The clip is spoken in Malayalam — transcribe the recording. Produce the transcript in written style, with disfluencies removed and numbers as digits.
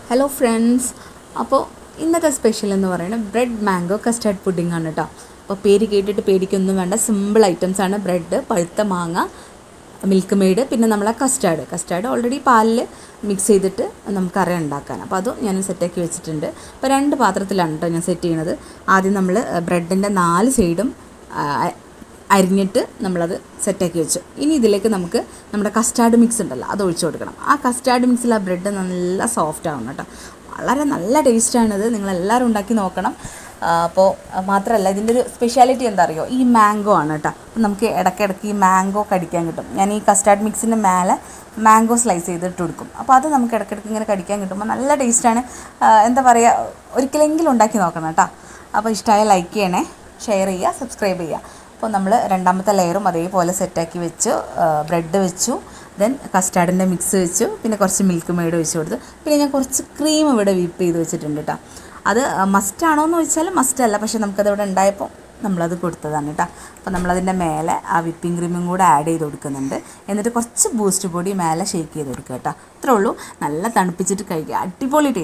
ഹലോ ഫ്രണ്ട്സ്, അപ്പോൾ ഇന്നത്തെ സ്പെഷ്യൽ എന്ന് പറയുന്നത് ബ്രെഡ് മാംഗോ കസ്റ്റാർഡ് പുഡിംഗ് ആണ് കേട്ടോ. അപ്പോൾ പേര് കേട്ടിട്ട് പേടിക്കൊന്നും വേണ്ട, സിമ്പിൾ ഐറ്റംസാണ്. ബ്രെഡ്, പഴുത്ത മാങ്ങ, മിൽക്ക് മെയ്ഡ്, പിന്നെ നമ്മളെ കസ്റ്റാർഡ് ഓൾറെഡി പാലിൽ മിക്സ് ചെയ്തിട്ട് നമുക്കറിയാം ഉണ്ടാക്കാൻ. അപ്പോൾ അതും ഞാൻ സെറ്റാക്കി വെച്ചിട്ടുണ്ട്. അപ്പോൾ 2 പാത്രത്തിലാണ് കേട്ടോ ഞാൻ സെറ്റ് ചെയ്യണത്. ആദ്യം നമ്മൾ ബ്രെഡിൻ്റെ 4 സൈഡും അരിഞ്ഞിട്ട് നമ്മളത് സെറ്റാക്കി വെച്ചു. ഇനി ഇതിലേക്ക് നമുക്ക് നമ്മുടെ കസ്റ്റാർഡ് മിക്സ് ഉണ്ടല്ലോ, അത് ഒഴിച്ചു കൊടുക്കണം. ആ കസ്റ്റാർഡ് മിക്സിൽ ആ ബ്രെഡ് നല്ല സോഫ്റ്റ് ആവണം കേട്ടോ. വളരെ നല്ല ടേസ്റ്റാണിത്, നിങ്ങളെല്ലാവരും ഉണ്ടാക്കി നോക്കണം. അപ്പോൾ മാത്രമല്ല, ഇതിൻ്റെ ഒരു സ്പെഷ്യാലിറ്റി എന്താ അറിയോ, ഈ മാംഗോ ആണ് കേട്ടോ. അപ്പം നമുക്ക് ഇടയ്ക്കിടയ്ക്ക് ഈ മാംഗോ കടിക്കാൻ കിട്ടും. ഞാൻ ഈ കസ്റ്റാർഡ് മിക്സിൻ്റെ മേലെ മാംഗോ സ്ലൈസ് ചെയ്തിട്ട് കൊടുക്കും. അപ്പോൾ അത് നമുക്ക് ഇടയ്ക്കിടയ്ക്ക് ഇങ്ങനെ കടിക്കാൻ കിട്ടുമ്പോൾ നല്ല ടേസ്റ്റാണ്. എന്താ പറയുക, ഒരിക്കലെങ്കിലും ഉണ്ടാക്കി നോക്കണം കേട്ടോ. അപ്പോൾ ഇഷ്ടമായ ലൈക്ക് ചെയ്യണേ, ഷെയർ ചെയ്യുക, സബ്സ്ക്രൈബ് ചെയ്യുക. അപ്പോൾ നമ്മൾ രണ്ടാമത്തെ ലെയറും അതേപോലെ സെറ്റാക്കി വെച്ചു. ബ്രെഡ് വെച്ചു, ദെൻ കസ്റ്റാർഡിൻ്റെ മിക്സ് വെച്ചു, പിന്നെ കുറച്ച് മിൽക്ക് മെയ്ഡ് ഒഴിച്ച് കൊടുത്തു. പിന്നെ ഞാൻ കുറച്ച് ക്രീം ഇവിടെ വിപ്പ് ചെയ്ത് വെച്ചിട്ടുണ്ട് കേട്ടോ. അത് മസ്റ്റാണോ എന്ന് ചോദിച്ചാൽ മസ്റ്റല്ല, പക്ഷേ നമുക്കതിവിടെ ഉണ്ടായപ്പോൾ നമ്മളത് കൊടുത്തതാണ് കേട്ടോ. അപ്പോൾ നമ്മളതിൻ്റെ മേലെ ആ വിപ്പിംഗ് ക്രീമും കൂടെ ആഡ് ചെയ്ത് കൊടുക്കുന്നുണ്ട്. എന്നിട്ട് കുറച്ച് ബൂസ്റ്റ് പൊടി മേലെ ഷേക്ക് ചെയ്ത് കൊടുക്കുക കേട്ടോ. അത്രേ ഉള്ളൂ. നല്ല തണുപ്പിച്ചിട്ട് കഴിക്കുക, അടിപൊളി ടേസ്റ്റ്.